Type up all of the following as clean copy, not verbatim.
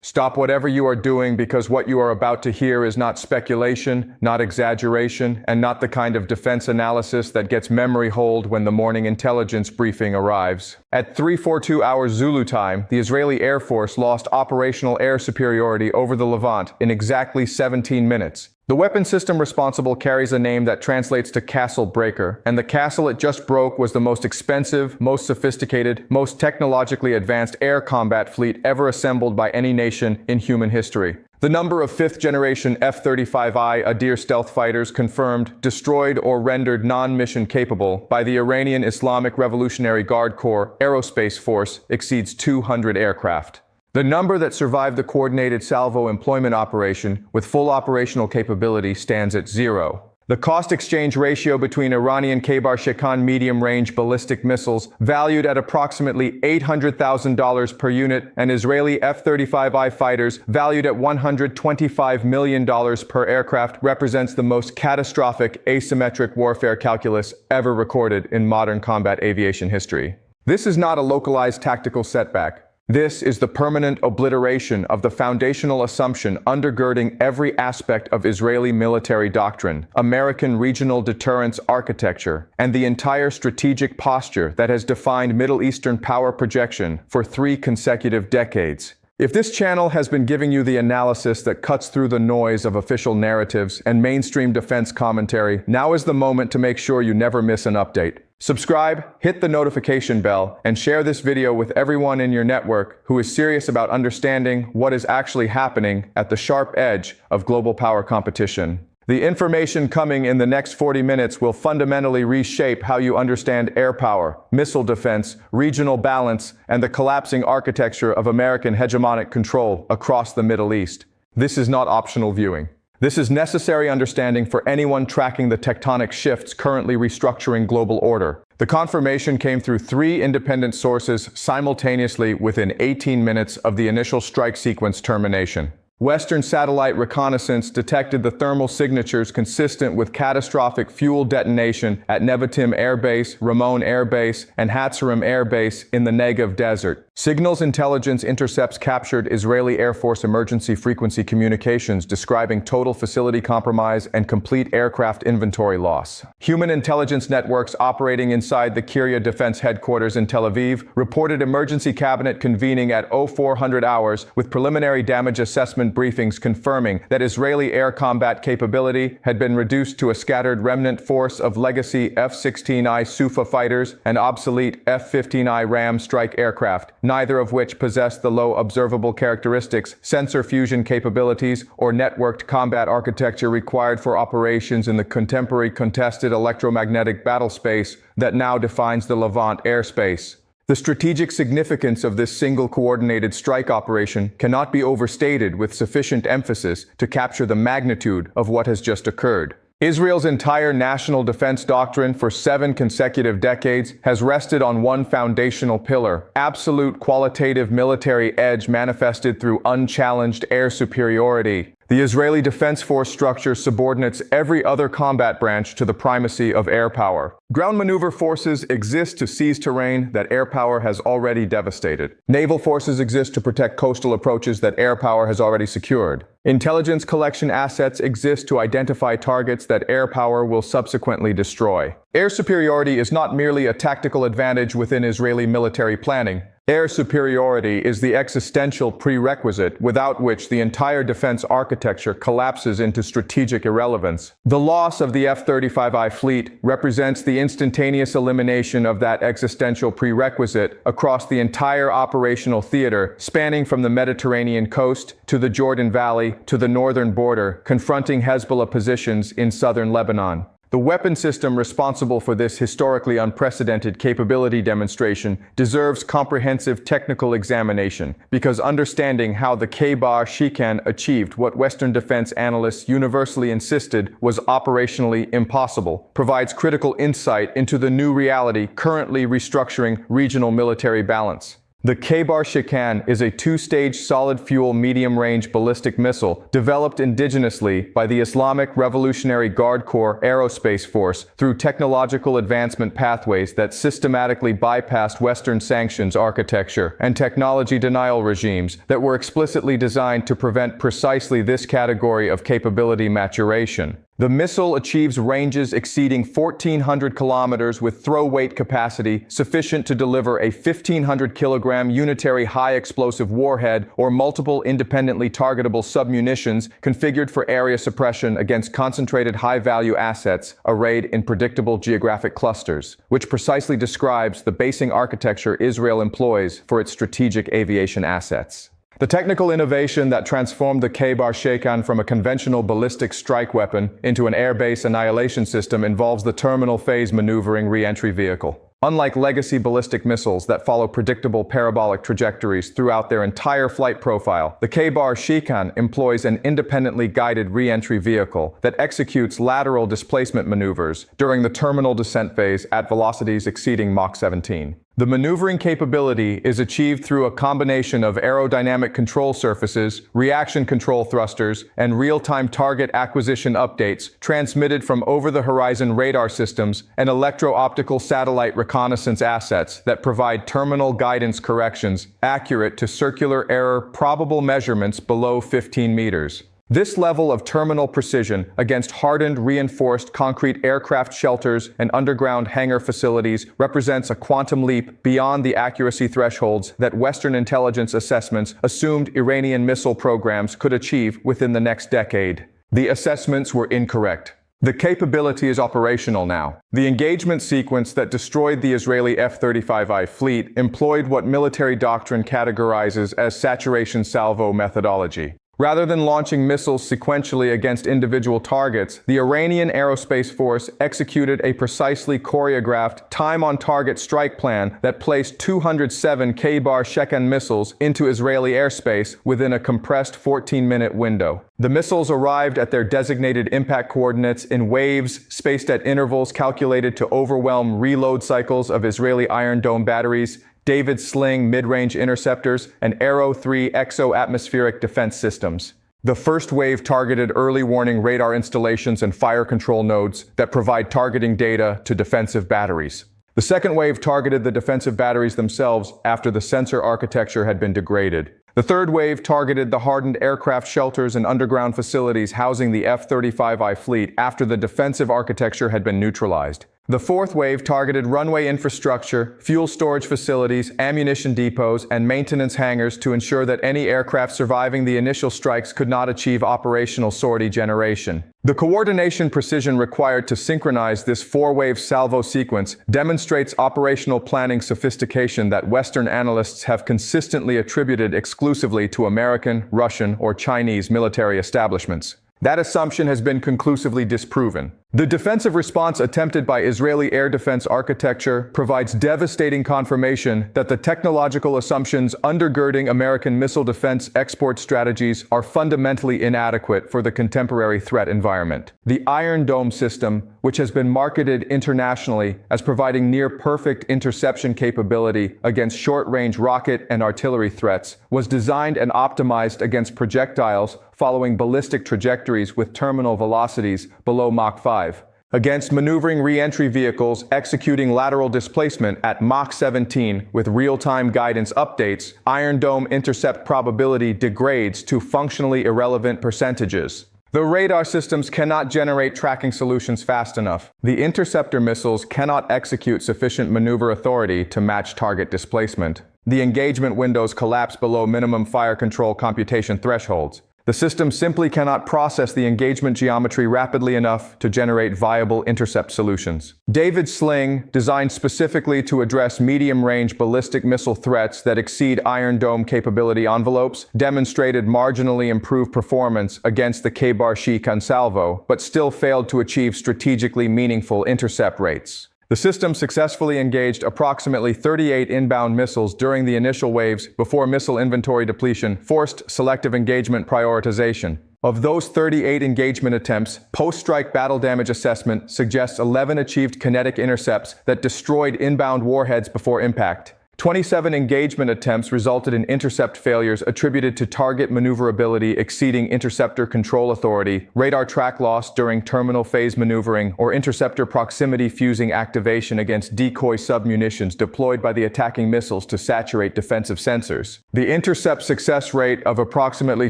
Stop whatever you are doing because what you are about to hear is not speculation, not exaggeration, and not the kind of defense analysis that gets memory hold when the morning intelligence briefing arrives. At 3:42 hours Zulu time, the Israeli Air Force lost operational air superiority over the Levant in exactly 17 minutes. The weapon system responsible carries a name that translates to castle breaker, and the castle it just broke was the most expensive, most sophisticated, most technologically advanced air combat fleet ever assembled by any nation in human history. The number of fifth-generation F-35I Adir stealth fighters confirmed, destroyed, or rendered non-mission capable by the Iranian Islamic Revolutionary Guard Corps Aerospace Force exceeds 200 aircraft. The number that survived the coordinated salvo employment operation with full operational capability stands at 0. The cost-exchange ratio between Iranian Kheibar Shekan medium-range ballistic missiles, valued at approximately $800,000 per unit, and Israeli F-35I fighters, valued at $125 million per aircraft, represents the most catastrophic asymmetric warfare calculus ever recorded in modern combat aviation history. This is not a localized tactical setback. This is the permanent obliteration of the foundational assumption undergirding every aspect of Israeli military doctrine, American regional deterrence architecture, and the entire strategic posture that has defined Middle Eastern power projection for 3 consecutive decades. If this channel has been giving you the analysis that cuts through the noise of official narratives and mainstream defense commentary, now is the moment to make sure you never miss an update. Subscribe, hit the notification bell, and share this video with everyone in your network who is serious about understanding what is actually happening at the sharp edge of global power competition. The information coming in the next 40 minutes will fundamentally reshape how you understand air power, missile defense, regional balance, and the collapsing architecture of American hegemonic control across the Middle East. This is not optional viewing. This is necessary understanding for anyone tracking the tectonic shifts currently restructuring global order. The confirmation came through 3 independent sources simultaneously within 18 minutes of the initial strike sequence termination. Western satellite reconnaissance detected the thermal signatures consistent with catastrophic fuel detonation at Nevatim Air Base, Ramon Air Base, and Hatzerim Air Base in the Negev Desert. Signals intelligence intercepts captured Israeli Air Force emergency frequency communications describing total facility compromise and complete aircraft inventory loss. Human intelligence networks operating inside the Kiryat Defense Headquarters in Tel Aviv reported emergency cabinet convening at 0400 hours with preliminary damage assessment briefings confirming that Israeli air combat capability had been reduced to a scattered remnant force of legacy F-16I Sufa fighters and obsolete F-15I Ram strike aircraft, neither of which possessed the low observable characteristics, sensor fusion capabilities, or networked combat architecture required for operations in the contemporary contested electromagnetic battle space that now defines the Levant airspace. The strategic significance of this single coordinated strike operation cannot be overstated with sufficient emphasis to capture the magnitude of what has just occurred. Israel's entire national defense doctrine for 7 consecutive decades has rested on one foundational pillar: absolute qualitative military edge manifested through unchallenged air superiority. The Israeli Defense Force structure subordinates every other combat branch to the primacy of air power. Ground maneuver forces exist to seize terrain that air power has already devastated. Naval forces exist to protect coastal approaches that air power has already secured. Intelligence collection assets exist to identify targets that air power will subsequently destroy. Air superiority is not merely a tactical advantage within Israeli military planning. Air superiority is the existential prerequisite without which the entire defense architecture collapses into strategic irrelevance. The loss of the F-35I fleet represents the instantaneous elimination of that existential prerequisite across the entire operational theater, spanning from the Mediterranean coast to the Jordan Valley to the northern border, confronting Hezbollah positions in southern Lebanon. The weapon system responsible for this historically unprecedented capability demonstration deserves comprehensive technical examination, because understanding how the Kheibar Shekan achieved what Western defense analysts universally insisted was operationally impossible provides critical insight into the new reality currently restructuring regional military balance. The Kheibar Shekan is a two-stage solid-fuel medium-range ballistic missile developed indigenously by the Islamic Revolutionary Guard Corps Aerospace Force through technological advancement pathways that systematically bypassed Western sanctions architecture and technology denial regimes that were explicitly designed to prevent precisely this category of capability maturation. The missile achieves ranges exceeding 1,400 kilometers with throw weight capacity sufficient to deliver a 1,500-kilogram unitary high-explosive warhead or multiple independently targetable submunitions configured for area suppression against concentrated high-value assets arrayed in predictable geographic clusters, which precisely describes the basing architecture Israel employs for its strategic aviation assets. The technical innovation that transformed the Kheibar Shekan from a conventional ballistic strike weapon into an air-based annihilation system involves the terminal phase maneuvering re-entry vehicle. Unlike legacy ballistic missiles that follow predictable parabolic trajectories throughout their entire flight profile, the Kheibar Shekan employs an independently guided re-entry vehicle that executes lateral displacement maneuvers during the terminal descent phase at velocities exceeding Mach 17. The maneuvering capability is achieved through a combination of aerodynamic control surfaces, reaction control thrusters, and real-time target acquisition updates transmitted from over-the-horizon radar systems and electro-optical satellite reconnaissance assets that provide terminal guidance corrections accurate to circular error probable measurements below 15 meters. This level of terminal precision against hardened, reinforced concrete aircraft shelters and underground hangar facilities represents a quantum leap beyond the accuracy thresholds that Western intelligence assessments assumed Iranian missile programs could achieve within the next decade. The assessments were incorrect. The capability is operational now. The engagement sequence that destroyed the Israeli F-35I fleet employed what military doctrine categorizes as saturation salvo methodology. Rather than launching missiles sequentially against individual targets, the Iranian Aerospace Force executed a precisely choreographed, time-on-target strike plan that placed 207 Kheibar Shekan missiles into Israeli airspace within a compressed 14-minute window. The missiles arrived at their designated impact coordinates in waves spaced at intervals calculated to overwhelm reload cycles of Israeli Iron Dome batteries, David Sling mid-range interceptors, and Arrow 3 exo-atmospheric defense systems. The first wave targeted early warning radar installations and fire control nodes that provide targeting data to defensive batteries. The second wave targeted the defensive batteries themselves after the sensor architecture had been degraded. The third wave targeted the hardened aircraft shelters and underground facilities housing the F-35I fleet after the defensive architecture had been neutralized. The fourth wave targeted runway infrastructure, fuel storage facilities, ammunition depots, and maintenance hangars to ensure that any aircraft surviving the initial strikes could not achieve operational sortie generation. The coordination precision required to synchronize this four-wave salvo sequence demonstrates operational planning sophistication that Western analysts have consistently attributed exclusively to American, Russian, or Chinese military establishments. That assumption has been conclusively disproven. The defensive response attempted by Israeli air defense architecture provides devastating confirmation that the technological assumptions undergirding American missile defense export strategies are fundamentally inadequate for the contemporary threat environment. The Iron Dome system, which has been marketed internationally as providing near-perfect interception capability against short-range rocket and artillery threats, was designed and optimized against projectiles following ballistic trajectories with terminal velocities below Mach 5. Against maneuvering re-entry vehicles executing lateral displacement at Mach 17 with real-time guidance updates, Iron Dome intercept probability degrades to functionally irrelevant percentages. The radar systems cannot generate tracking solutions fast enough. The interceptor missiles cannot execute sufficient maneuver authority to match target displacement. The engagement windows collapse below minimum fire control computation thresholds. The system simply cannot process the engagement geometry rapidly enough to generate viable intercept solutions. David Sling, designed specifically to address medium-range ballistic missile threats that exceed Iron Dome capability envelopes, demonstrated marginally improved performance against the Kheibar Shekan salvo, but still failed to achieve strategically meaningful intercept rates. The system successfully engaged approximately 38 inbound missiles during the initial waves before missile inventory depletion forced selective engagement prioritization. Of those 38 engagement attempts, post-strike battle damage assessment suggests 11 achieved kinetic intercepts that destroyed inbound warheads before impact. 27 engagement attempts resulted in intercept failures attributed to target maneuverability exceeding interceptor control authority, radar track loss during terminal phase maneuvering, or interceptor proximity fusing activation against decoy submunitions deployed by the attacking missiles to saturate defensive sensors. The intercept success rate of approximately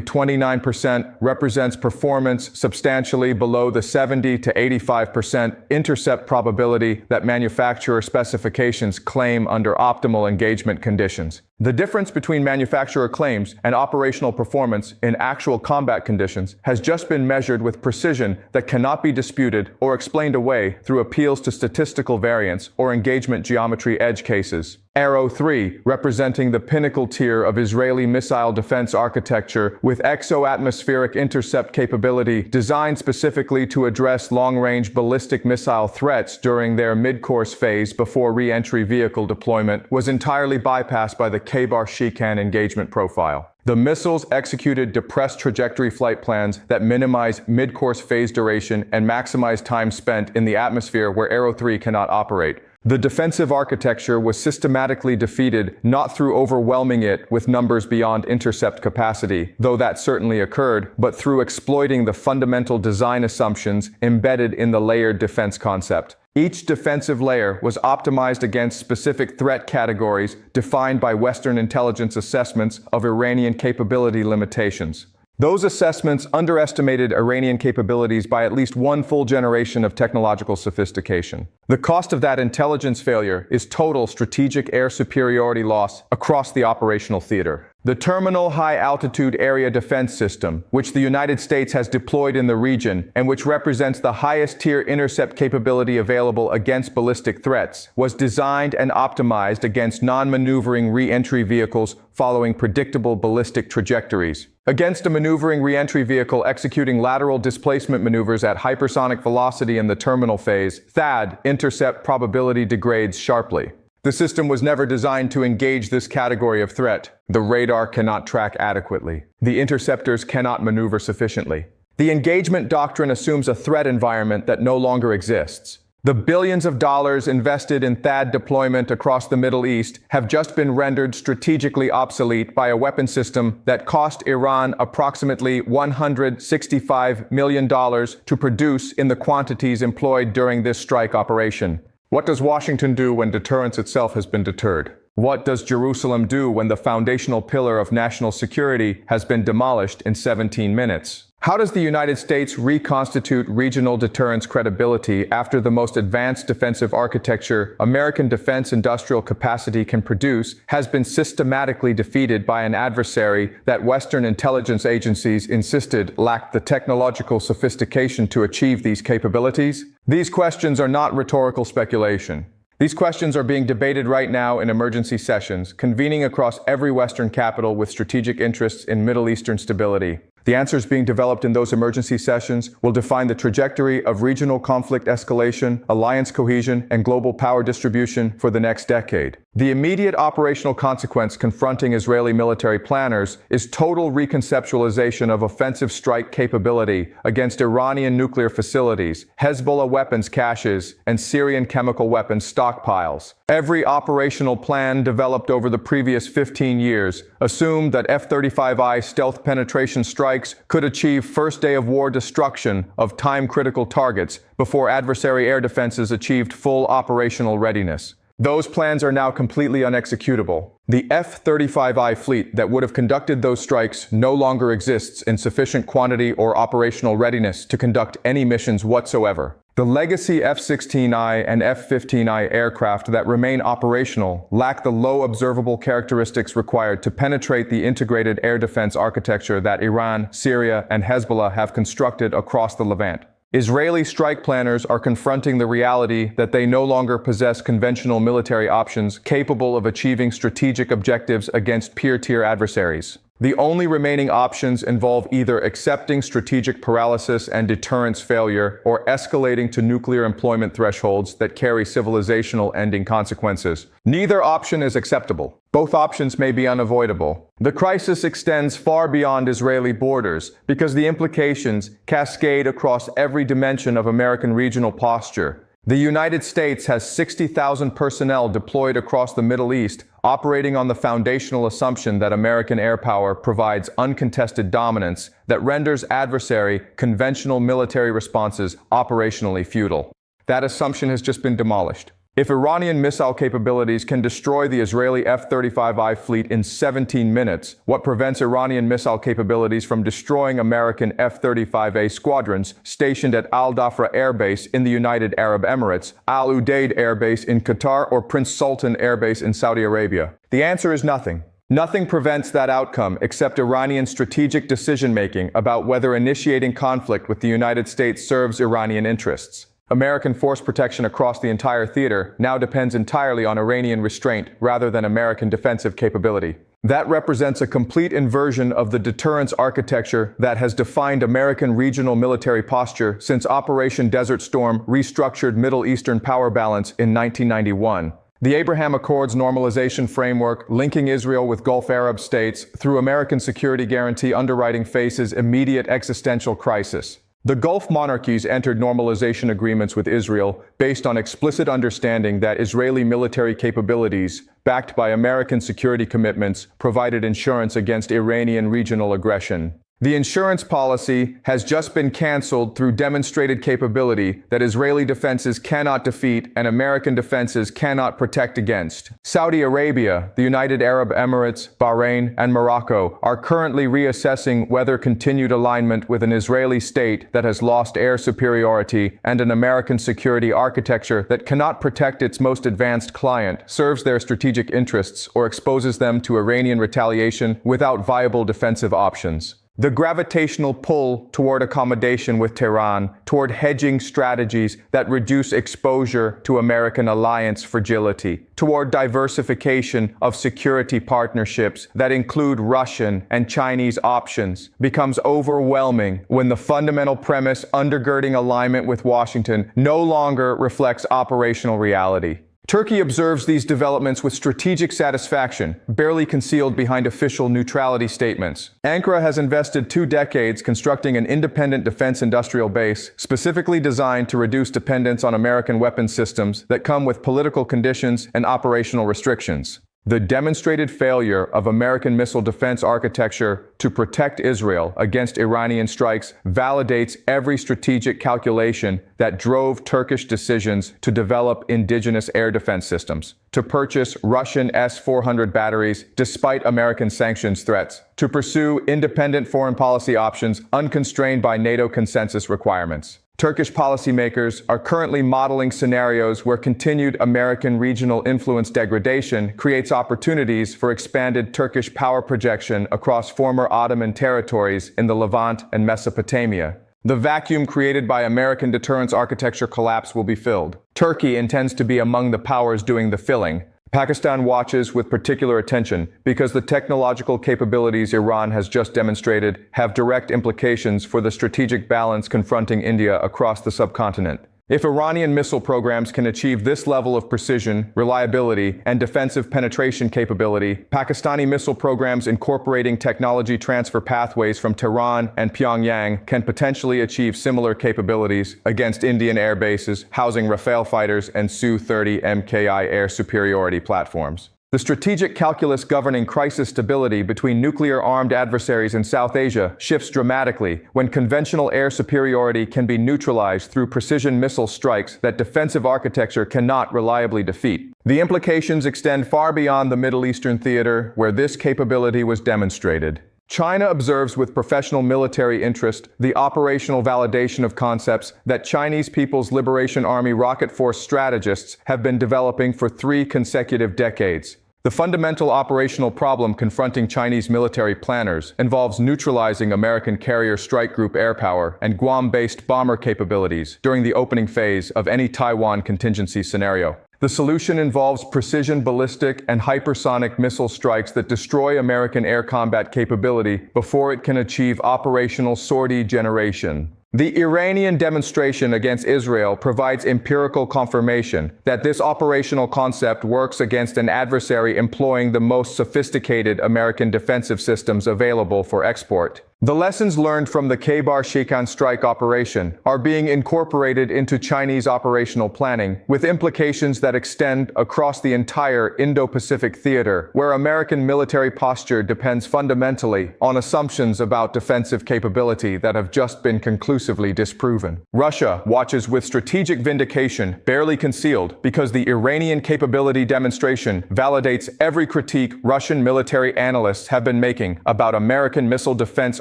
29% represents performance substantially below the 70 to 85% intercept probability that manufacturer specifications claim under optimal engagement conditions. The difference between manufacturer claims and operational performance in actual combat conditions has just been measured with precision that cannot be disputed or explained away through appeals to statistical variance or engagement geometry edge cases. Arrow 3, representing the pinnacle tier of Israeli missile defense architecture with exo-atmospheric intercept capability designed specifically to address long-range ballistic missile threats during their mid-course phase before re-entry vehicle deployment, was entirely bypassed by the Kheibar Shekan engagement profile. The missiles executed depressed trajectory flight plans that minimize mid-course phase duration and maximize time spent in the atmosphere where Arrow 3 cannot operate. The defensive architecture was systematically defeated not through overwhelming it with numbers beyond intercept capacity, though that certainly occurred, but through exploiting the fundamental design assumptions embedded in the layered defense concept. Each defensive layer was optimized against specific threat categories defined by Western intelligence assessments of Iranian capability limitations. Those assessments underestimated Iranian capabilities by at least one full generation of technological sophistication. The cost of that intelligence failure is total strategic air superiority loss across the operational theater. The Terminal High-Altitude Area Defense System, which the United States has deployed in the region and which represents the highest-tier intercept capability available against ballistic threats, was designed and optimized against non-maneuvering re-entry vehicles following predictable ballistic trajectories. Against a maneuvering re-entry vehicle executing lateral displacement maneuvers at hypersonic velocity in the terminal phase, THAAD intercept probability degrades sharply. The system was never designed to engage this category of threat. The radar cannot track adequately. The interceptors cannot maneuver sufficiently. The engagement doctrine assumes a threat environment that no longer exists. The billions of dollars invested in THAAD deployment across the Middle East have just been rendered strategically obsolete by a weapon system that cost Iran approximately $165 million to produce in the quantities employed during this strike operation. What does Washington do when deterrence itself has been deterred? What does Jerusalem do when the foundational pillar of national security has been demolished in 17 minutes? How does the United States reconstitute regional deterrence credibility after the most advanced defensive architecture American defense industrial capacity can produce has been systematically defeated by an adversary that Western intelligence agencies insisted lacked the technological sophistication to achieve these capabilities? These questions are not rhetorical speculation. These questions are being debated right now in emergency sessions, convening across every Western capital with strategic interests in Middle Eastern stability. The answers being developed in those emergency sessions will define the trajectory of regional conflict escalation, alliance cohesion, and global power distribution for the next decade. The immediate operational consequence confronting Israeli military planners is total reconceptualization of offensive strike capability against Iranian nuclear facilities, Hezbollah weapons caches, and Syrian chemical weapons stockpiles. Every operational plan developed over the previous 15 years assumed that F-35I stealth penetration strikes could achieve first day of war destruction of time-critical targets before adversary air defenses achieved full operational readiness. Those plans are now completely unexecutable. The F-35I fleet that would have conducted those strikes no longer exists in sufficient quantity or operational readiness to conduct any missions whatsoever. The legacy F-16I and F-15I aircraft that remain operational lack the low observable characteristics required to penetrate the integrated air defense architecture that Iran, Syria, and Hezbollah have constructed across the Levant. Israeli strike planners are confronting the reality that they no longer possess conventional military options capable of achieving strategic objectives against peer-tier adversaries. The only remaining options involve either accepting strategic paralysis and deterrence failure or escalating to nuclear employment thresholds that carry civilizational-ending consequences. Neither option is acceptable. Both options may be unavoidable. The crisis extends far beyond Israeli borders because the implications cascade across every dimension of American regional posture. The United States has 60,000 personnel deployed across the Middle East, operating on the foundational assumption that American air power provides uncontested dominance that renders adversary conventional military responses operationally futile. That assumption has just been demolished. If Iranian missile capabilities can destroy the Israeli F-35I fleet in 17 minutes, what prevents Iranian missile capabilities from destroying American F-35A squadrons stationed at Al Dhafra Air Base in the United Arab Emirates, Al Udeid Air Base in Qatar, or Prince Sultan Air Base in Saudi Arabia? The answer is nothing. Nothing prevents that outcome except Iranian strategic decision-making about whether initiating conflict with the United States serves Iranian interests. American force protection across the entire theater now depends entirely on Iranian restraint rather than American defensive capability. That represents a complete inversion of the deterrence architecture that has defined American regional military posture since Operation Desert Storm restructured Middle Eastern power balance in 1991. The Abraham Accords normalization framework linking Israel with Gulf Arab states through American security guarantee underwriting faces immediate existential crisis. The Gulf monarchies entered normalization agreements with Israel based on explicit understanding that Israeli military capabilities, backed by American security commitments, provided insurance against Iranian regional aggression. The insurance policy has just been canceled through demonstrated capability that Israeli defenses cannot defeat and American defenses cannot protect against. Saudi Arabia, the United Arab Emirates, Bahrain, and Morocco are currently reassessing whether continued alignment with an Israeli state that has lost air superiority and an American security architecture that cannot protect its most advanced client serves their strategic interests or exposes them to Iranian retaliation without viable defensive options. The gravitational pull toward accommodation with Tehran, toward hedging strategies that reduce exposure to American alliance fragility, toward diversification of security partnerships that include Russian and Chinese options, becomes overwhelming when the fundamental premise undergirding alignment with Washington no longer reflects operational reality. Turkey observes these developments with strategic satisfaction, barely concealed behind official neutrality statements. Ankara has invested 2 decades constructing an independent defense industrial base, specifically designed to reduce dependence on American weapons systems that come with political conditions and operational restrictions. The demonstrated failure of American missile defense architecture to protect Israel against Iranian strikes validates every strategic calculation that drove Turkish decisions to develop indigenous air defense systems, to purchase Russian S-400 batteries despite American sanctions threats, to pursue independent foreign policy options unconstrained by NATO consensus requirements. Turkish policymakers are currently modeling scenarios where continued American regional influence degradation creates opportunities for expanded Turkish power projection across former Ottoman territories in the Levant and Mesopotamia. The vacuum created by American deterrence architecture collapse will be filled. Turkey intends to be among the powers doing the filling. Pakistan watches with particular attention because the technological capabilities Iran has just demonstrated have direct implications for the strategic balance confronting India across the subcontinent. If Iranian missile programs can achieve this level of precision, reliability, and defensive penetration capability, Pakistani missile programs incorporating technology transfer pathways from Tehran and Pyongyang can potentially achieve similar capabilities against Indian air bases housing Rafale fighters and Su-30 MKI air superiority platforms. The strategic calculus governing crisis stability between nuclear-armed adversaries in South Asia shifts dramatically when conventional air superiority can be neutralized through precision missile strikes that defensive architecture cannot reliably defeat. The implications extend far beyond the Middle Eastern theater, where this capability was demonstrated. China observes with professional military interest the operational validation of concepts that Chinese People's Liberation Army rocket force strategists have been developing for 3 consecutive decades. The fundamental operational problem confronting Chinese military planners involves neutralizing American carrier strike group air power and Guam-based bomber capabilities during the opening phase of any Taiwan contingency scenario. The solution involves precision ballistic and hypersonic missile strikes that destroy American air combat capability before it can achieve operational sortie generation. The Iranian demonstration against Israel provides empirical confirmation that this operational concept works against an adversary employing the most sophisticated American defensive systems available for export. The lessons learned from the Kheibar Shekan strike operation are being incorporated into Chinese operational planning, with implications that extend across the entire Indo-Pacific theater, where American military posture depends fundamentally on assumptions about defensive capability that have just been conclusively disproven. Russia watches with strategic vindication, barely concealed, because the Iranian capability demonstration validates every critique Russian military analysts have been making about American missile defense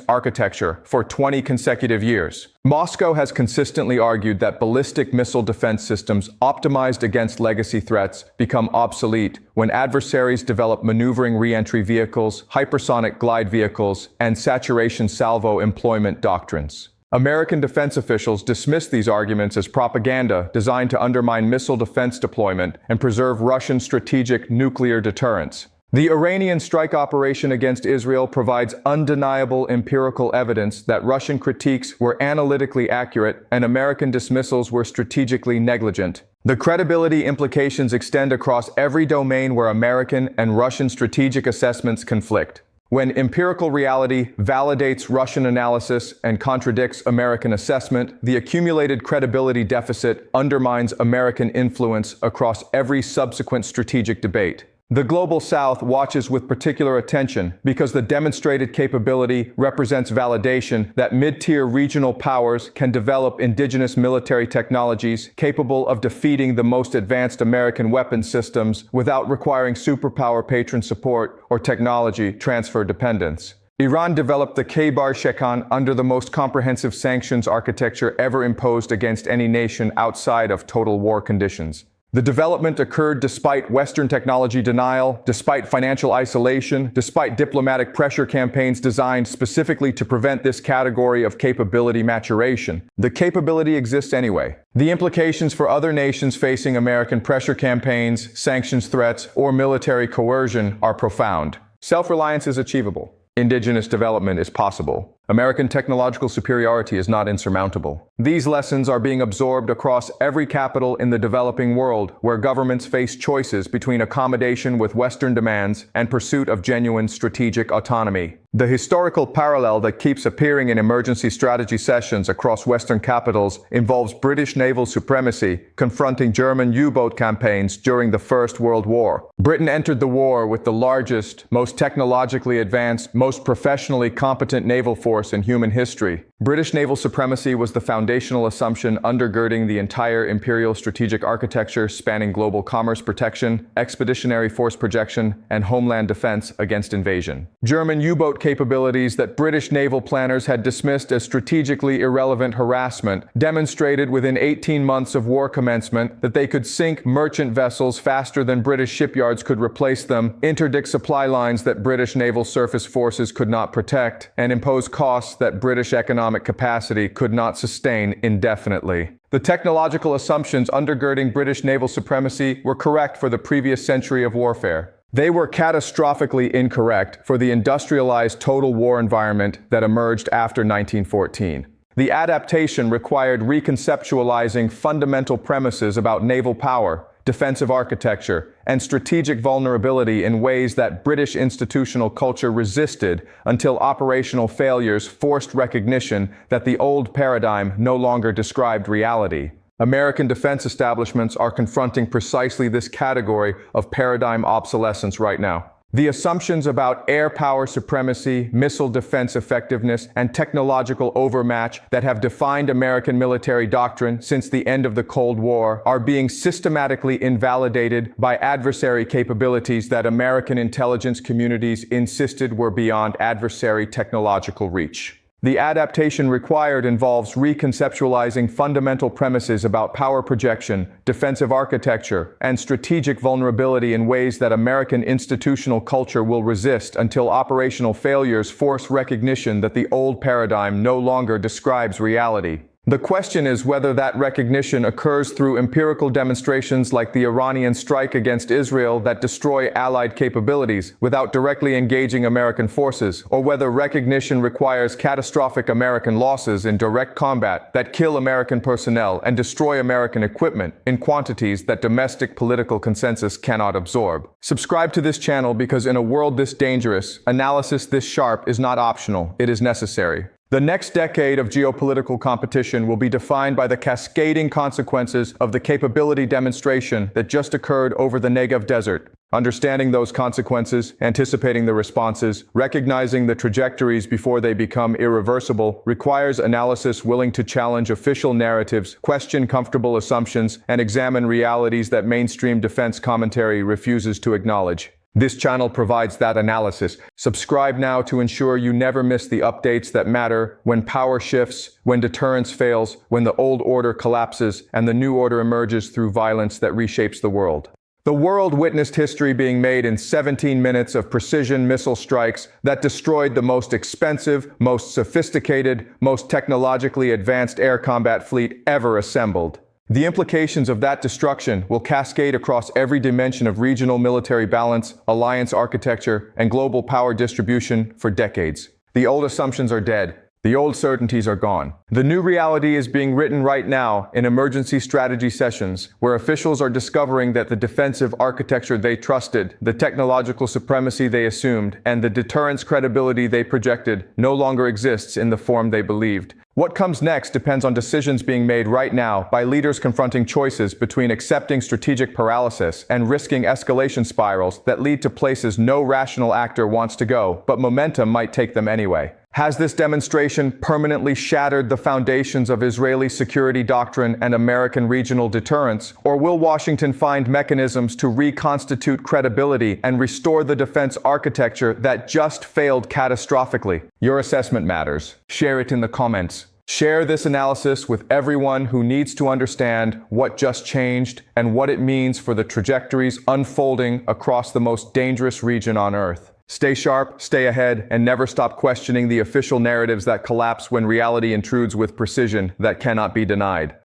architecture for 20 consecutive years. Moscow has consistently argued that ballistic missile defense systems optimized against legacy threats become obsolete when adversaries develop maneuvering re-entry vehicles, hypersonic glide vehicles, and saturation salvo employment doctrines. American defense officials dismiss these arguments as propaganda designed to undermine missile defense deployment and preserve Russian strategic nuclear deterrence. The Iranian strike operation against Israel provides undeniable empirical evidence that Russian critiques were analytically accurate and American dismissals were strategically negligent. The credibility implications extend across every domain where American and Russian strategic assessments conflict. When empirical reality validates Russian analysis and contradicts American assessment, the accumulated credibility deficit undermines American influence across every subsequent strategic debate. The Global South watches with particular attention because the demonstrated capability represents validation that mid-tier regional powers can develop indigenous military technologies capable of defeating the most advanced American weapons systems without requiring superpower patron support or technology transfer dependence. Iran developed the Kheibar Shekan under the most comprehensive sanctions architecture ever imposed against any nation outside of total war conditions. The development occurred despite Western technology denial, despite financial isolation, despite diplomatic pressure campaigns designed specifically to prevent this category of capability maturation. The capability exists anyway. The implications for other nations facing American pressure campaigns, sanctions threats, or military coercion are profound. Self-reliance is achievable. Indigenous development is possible. American technological superiority is not insurmountable. These lessons are being absorbed across every capital in the developing world, where governments face choices between accommodation with Western demands and pursuit of genuine strategic autonomy. The historical parallel that keeps appearing in emergency strategy sessions across Western capitals involves British naval supremacy confronting German U-boat campaigns during the First World War. Britain entered the war with the largest, most technologically advanced, most professionally competent naval force in human history. British naval supremacy was the foundational assumption undergirding the entire imperial strategic architecture spanning global commerce protection, expeditionary force projection, and homeland defense against invasion. German U-boat capabilities that British naval planners had dismissed as strategically irrelevant harassment demonstrated within 18 months of war commencement that they could sink merchant vessels faster than British shipyards could replace them, interdict supply lines that British naval surface forces could not protect, and impose costs that British economic capacity could not sustain indefinitely. The technological assumptions undergirding British naval supremacy were correct for the previous century of warfare. They were catastrophically incorrect for the industrialized total war environment that emerged after 1914. The adaptation required reconceptualizing fundamental premises about naval power, defensive architecture, and strategic vulnerability in ways that British institutional culture resisted until operational failures forced recognition that the old paradigm no longer described reality. American defense establishments are confronting precisely this category of paradigm obsolescence right now. The assumptions about air power supremacy, missile defense effectiveness, and technological overmatch that have defined American military doctrine since the end of the Cold War are being systematically invalidated by adversary capabilities that American intelligence communities insisted were beyond adversary technological reach. The adaptation required involves reconceptualizing fundamental premises about power projection, defensive architecture, and strategic vulnerability in ways that American institutional culture will resist until operational failures force recognition that the old paradigm no longer describes reality. The question is whether that recognition occurs through empirical demonstrations like the Iranian strike against Israel that destroy Allied capabilities without directly engaging American forces, or whether recognition requires catastrophic American losses in direct combat that kill American personnel and destroy American equipment in quantities that domestic political consensus cannot absorb. Subscribe to this channel because in a world this dangerous, analysis this sharp is not optional, it is necessary. The next decade of geopolitical competition will be defined by the cascading consequences of the capability demonstration that just occurred over the Negev desert. Understanding those consequences, anticipating the responses, recognizing the trajectories before they become irreversible, requires analysis willing to challenge official narratives, question comfortable assumptions, and examine realities that mainstream defense commentary refuses to acknowledge. This channel provides that analysis. Subscribe now to ensure you never miss the updates that matter when power shifts, when deterrence fails, when the old order collapses, and the new order emerges through violence that reshapes the world. The world witnessed history being made in 17 minutes of precision missile strikes that destroyed the most expensive, most sophisticated, most technologically advanced air combat fleet ever assembled. The implications of that destruction will cascade across every dimension of regional military balance, alliance architecture, and global power distribution for decades. The old assumptions are dead. The old certainties are gone. The new reality is being written right now in emergency strategy sessions, where officials are discovering that the defensive architecture they trusted, the technological supremacy they assumed, and the deterrence credibility they projected no longer exists in the form they believed. What comes next depends on decisions being made right now by leaders confronting choices between accepting strategic paralysis and risking escalation spirals that lead to places no rational actor wants to go, but momentum might take them anyway. Has this demonstration permanently shattered the foundations of Israeli security doctrine and American regional deterrence, or will Washington find mechanisms to reconstitute credibility and restore the defense architecture that just failed catastrophically? Your assessment matters. Share it in the comments. Share this analysis with everyone who needs to understand what just changed and what it means for the trajectories unfolding across the most dangerous region on Earth. Stay sharp, stay ahead, and never stop questioning the official narratives that collapse when reality intrudes with precision that cannot be denied.